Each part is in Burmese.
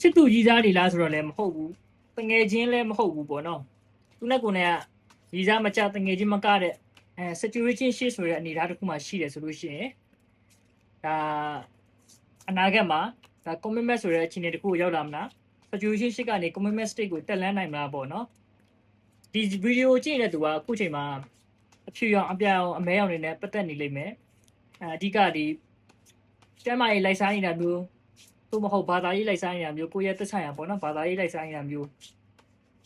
ချစ်သူကြီးစားနေလားဆိုတော့လည်းမဟုတ်ဘူးတငယ်ချင်းလည်းမဟုတ်ဘူးပေါ့နော်သူနဲ့ကိုယ်နဲ့ကကြီးစားမကြတငယ်ချင်းမကတဲ့situation ရှိဆိုတဲ့အနေအထားတစ်ခုမှရှိတယ်ဆိုလို့ရှိရင်ဒါအနာဂတ်မှာဒါ commitment ဆိုတဲ့အခြေအနေတစ်ခုကိုရောက်လာမလား situation ရှိကနေ commitment state ကိုတက်လန်းနိုင်မလားပေါ့နော်ဒီဗီဒီယိုကြည့်နေတဲ့သူကအခုချိန်မှာအဖြူရောင်အပြောင်အမဲရောင်တွေနဲ့ပတ်သက်နေလိမ့်မယ်အဓိကဒီကျမ်းမာရေးလိုက်စားနေတာမျိုးသို့မဟုတ်ဘာသာရေးလိုက်စားနေတာမျိုးကိုယ့်ရဲ့သက်ဆိုင်ရာပေါ့နော်ဘာသာရေးလိုက်စားနေတာမျိုး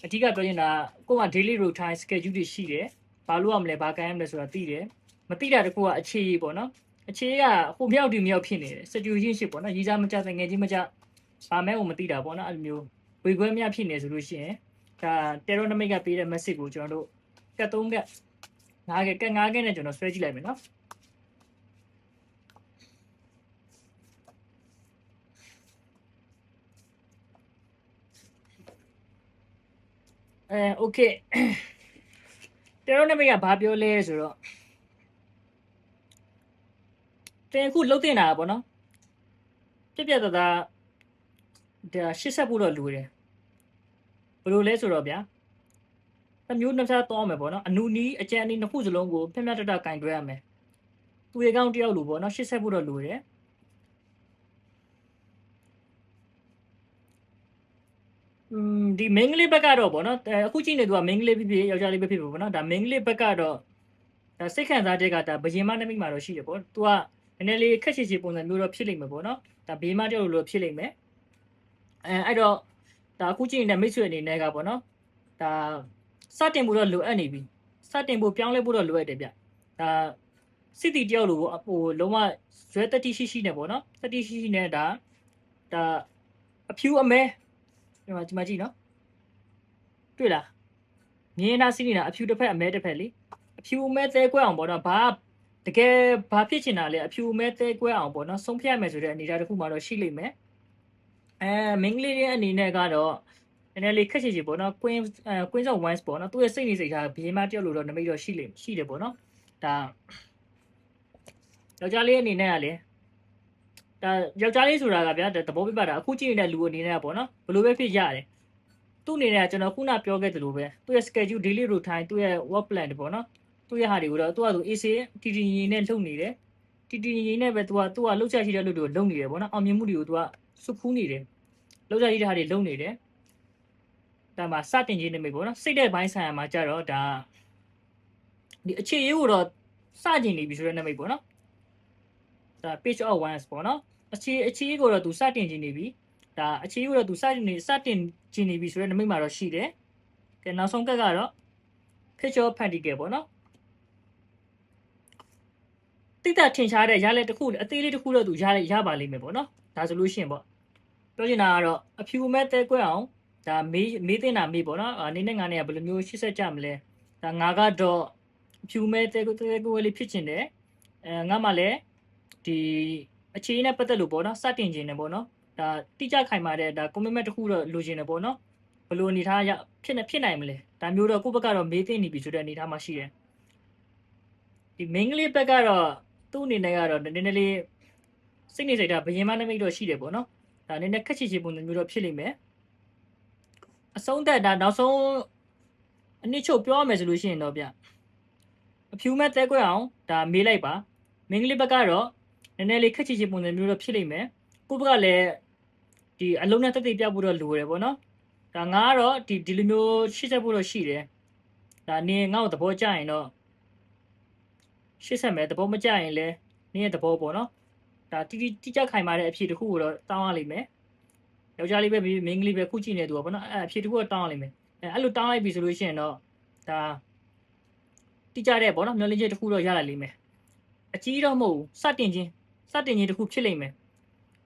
အဓိကပြောချင်တာကိုယ့်မှာ daily routine schedule တွေရှိတယ်ဘာလို့ရမလဲဘာကိုင်းရမလဲဆိုတာသိတယ်မသိတာတခုကအခြေရေးပေါ့နော်အခြေကဟိုမြောက်ဒီမြောက်ဖြစ်နေတယ် situation ရှိပေါ့နော်ရေးစားမကြတငယ်ချင်းမကြဘာမဲကိုမသိတာပေါ့နော်အဲ့လိုမျိုးဝေခွဲမြဖြစ်နေဆိုလို့ရှိရင်ဒါတယ်ရိုနမိတ်ကပေးတဲ့ message ကိုကျွန်တော်တို့ကတ်3ကတ်9ကတ်9ကတ်နဲ့ကျွန်တော်ဆွဲကြည့်လိုက်မယ်နော်โอเคတယ်ရိုနမိတ်ကဘာပြောလဲဆိုတော့တင်အခုလှုပ်တင်တာပေါ့နော်ပြပြသားသားဒါရှစ်ဆက်ဖို့တော့လိုတယ်ဘယ်လိုလဲဆိုတော့ဗျာတစ်မျိုးနှစ်ခြားသွားမယ်ပေါ့နော်အနူနီးအကြံအနီးနှစ်ခုစလုံးကိုပြပြတတ်ကင်တွဲရမယ်သူရေကောင်းတယောက်လိုပေါ့နော်ရှစ်ဆက်ဖို့တော့လိုတယ်ဒီမင်းကလေးဘက်ကတော့ပေါ့နော်အခုကြည့်နေသူကမင်းကလေးဖြစ်ဖြစ်ယောက်ျားလေးပဲဖြစ်ဖြစ်ပေါ့နော်ဒါမင်းကလေးဘက်ကတော့ဒါစိတ်ခံစားချက်ကဒါဘယင်မနမိတ်မှာတော့ရှိတယ်ပေါ့သူကနည်းနည်းလေးခက်ချစ်ချစ်ပုံစံမျိုးတော့ဖြစ်လိမ့်မယ်ပေါ့နော်ဒါဘေးမတယောက်လိုဖြစ်လိမ့်မယ်အဲ့တော့ဒါအခုကြည့်နေတဲ့မိတ်ဆွေအနေနဲ့ကပေါ့နော်ဒါစတင်ဖို့တော့လိုအပ်နေပြီစတင်ဖို့ပြောင်းလဲဖို့တော့လိုအပ်တယ်ဗျဒါစစ်တီတယောက်လိုဟိုလုံးဝရွဲတက်တိရှိရှိနေပေါ့နော်တက်တိရှိရှိနေဒါအဖြူအမဲဒီမှာကြည့်နော်တွေ့လားမြင်းသားစီးနေတာအဖြူတစ်ဖက်အမဲတစ်ဖက်လေအဖြူအမဲသဲကွဲအောင်ပေါ့နော်ဘာတကယ်ဘာဖြစ်ချင်တာလဲအဖြူအမဲသဲကွဲအောင်ပေါ့နော်ဆုံးဖြတ်မယ်ဆိုတဲ့အနေအထားတစ်ခုမှတော့ရှိလိမ့်မယ်မင်းကလေးရဲ့အနေနဲ့ကတော့နည်းနည်းလေးခက်ချစ်ချစ်ပေါ့နော် Queen of Wands ပေါ့နော်သူ့ရဲ့စိတ်နေစိတ်ထားဘေးမတယောက်လို့တော့နမိတ်တော့ရှိတယ်ပေါ့နော်ဒါယောက်ျားလေးအနေနဲ့ကလည်းဒါယောက်ျားလေးဆိုတာကဗျာသဘောပြပါတာအခုကြည့်နေတဲ့လူအနေနဲ့ကပေါ့နော်ဘယ်လိုပဲဖြစ်ရတယ်သူ့အနေနဲ့ကျွန်တော်ခုနပြောခဲ့သလိုပဲသူ့ရဲ့ schedule daily routine သူ့ရဲ့ work plan တွေပေါ့နော်သူ့ရဲ့ဟာတွေကိုတော့သူကသူ AC တီတီညီနဲ့လုပ်နေတယ်တီတီညီနဲ့ပဲသူကလှုပ်ရှားရှိတဲ့လူတွေကိုလုပ်နေတယ်ပေါ့နော်အောင်မြင်မှုတွေကိုသူကစုဖူးနေတယ်လှုပ်ရှားရှိတဲ့ဟာတွေလုပ်နေတယ်ဒါမှစတင်ခြင်းနေမိပေါ့နော်စိတ်တဲ့ဘိုင်းဆိုင်ရာမှာကြတော့ဒါဒီအခြေရေးကိုတော့စကျင်နေပြီဆိုတဲ့နမိတ်ပေါ့နော်ဒါ page of ones ပေါ့နော်အခြေရေးကိုတော့သူစတင်ခြင်းနေပြီဒါအခြေရေးကိုတော့သူစတင်ခြင်းနေပြီဆိုတဲ့နမိတ်မှာတော့ရှိတယ်ကဲနောက်ဆုံးကတ်ကတော့ page of pentacle ပေါ့နော်တိတ်တထင်ရှားတဲ့ရလက်တစ်ခုအသေးလေးတစ်ခုတော့သူရပါလိမ့်မယ်ပေါ့နော်ဒါဆိုလို့ရှိရင်ပေါ့ပြောချင်တာကတော့အဖြူမဲ့တဲကွဲအောင်ဒါမေးတင်တာမေးပေါ့နော်အနေနဲ့ငါနဲ့ဘယ်လိုမျိုးရှစ်ဆက်ကြမလဲဒါငါကတော့အဖြူမဲ့တဲကွဲလေးဖြစ်ချင်တယ်ငါမှလည်းဒီအခြေအနေနဲ့ပတ်သက်လို့ပေါ့နော်စတင်ခြင်းနဲ့ပေါ့နော်ဒါတိကျခိုင်မာတဲ့ဒါ commitment တစ်ခုတော့လိုချင်တယ်ပေါ့နော်ဘယ်လိုအနေထားဖြစ်နိုင်မလဲဒါမျိုးတော့ကိုယ့်ဘက်ကတော့မေးတင်နေပြီဆိုတဲ့အနေထားမှာရှိတယ်ဒီ main ကလေးဘက်ကတော့သူ့အနေနဲ့ကတော့နည်းနည်းလေးစိတ်နေစိတ်ဓာတ်ဘယင်မနမိတ်တော့ရှိတယ်ပေါ့နော်ဒါနည်းနည်းခက်ချစ်ချစ်ပုံစံမျိုးတော့ဖြစ်လိမ့်မယ်အဆုံးသက်ဒါနောက်ဆုံးအနည်းချုပ်ပြောရမယ်ဆိုလို့ရှိရင်တော့ဗျအဖြူမဲ့တဲကွဲအောင်ဒါမေးလိုက်ပါမင်းကလေးဘက်ကတော့နည်းနည်းလေးခက်ချစ်ချစ်ပုံစံမျိုးတော့ဖြစ်လိမ့်မယ်ကိုဘက်ကလည်းဒီအလုံးနဲ့တက်တက်ပြဖို့တော့လိုတယ်ပေါ့နော်ဒါငါကတော့ဒီလိုမျိုးရှစ်ဆက်ဖို့တော့ရှိတယ်ဒါနင်းငါ့ကိုသဘောကျရင်တော့ရှစ်ဆက်မယ်သဘောမကျရင်လည်းနင်းရဲ့သဘောပေါ့နော်ဒါတိကျခိုင်မာတဲ့အဖြေတစ်ခုကိုတော့တောင်းရလိမ့်မယ်ယောက်ျားလေးပဲမင်းကလေးပဲခုကြည့်နေသူပေါ့နော်အဖြေတစ်ခုတော့တောင်းရလိမ့်မယ်အဲ့လိုတောင်းလိုက်ပြီဆိုလို့ရှိရင်တော့ဒါတိကျတဲ့ပေါ့နော်မျောလင်းချက်တစ်ခုတော့ရလာလိမ့်မယ်အကြီးတော့မဟုတ်ဘူးစတင်ခြင်းတစ်ခုဖြစ်လိမ့်မယ်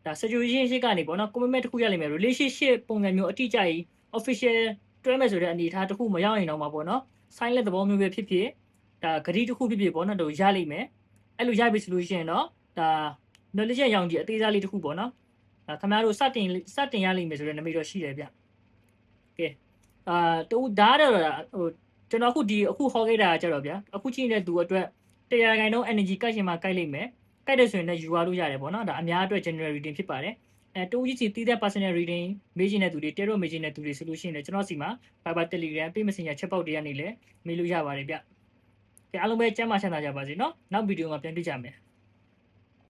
ဒါ situation ရှိကနေပေါ့နော် commitment တစ်ခုရလိမ့်မယ် relationship ပုံစံမျိုးအတိအကျကြီး official တွဲမယ်ဆိုတဲ့အနေအထားတစ်ခုမရောက်ရင်တော့မှာပေါ့နော် silent သဘောမျိုးပဲဖြစ်ဖြစ်ဒါဂရီတစ်ခုဖြစ်ဖြစ်ပေါ့နော်တို့ရလိမ့်မယ်အဲ့လိုရပြီဆိုလို့ရှိရင်တော့ဒါ knowledge ရောင်ကြီးအသေးစားလေးတစ်ခုပေါ့နော်ဒါခင်ဗျားတို့စတင်ရလိမ့်မယ်ဆိုတဲ့နမိတ်တော့ရှိတယ်ဗျကဲတူဒါတော့ဟိုကျွန်တော်အခုဟောခဲ့တာကြတော့ဗျာအခုကြည့်နေတဲ့သူအတွက်100% energy ကိုက်ရှင်မှာကိုက်လိမ့်မယ်ကိုက်တယ်ဆိုရင်လည်းယူရလို့ရတယ်ပေါ့နော်ဒါအများအတွက် general reading ဖြစ်ပါတယ် တိုးကြီးစီတည်တဲ့ personal reading မေးချင်တဲ့သူတွေ tarot မေးချင်တဲ့သူတွေဆိုလို့ရှိရင်လည်းကျွန်တော်စီမှာ Viber Telegram ပေး Messenger chat box တွေကနေလည်းမေးလို့ရပါတယ်ဗျကဲအားလုံးပဲကျမ်းမာချမ်းသာကြပါစေเนาะနောက်ဗီဒီယိုမှာပြန်တွေ့ကြမယ်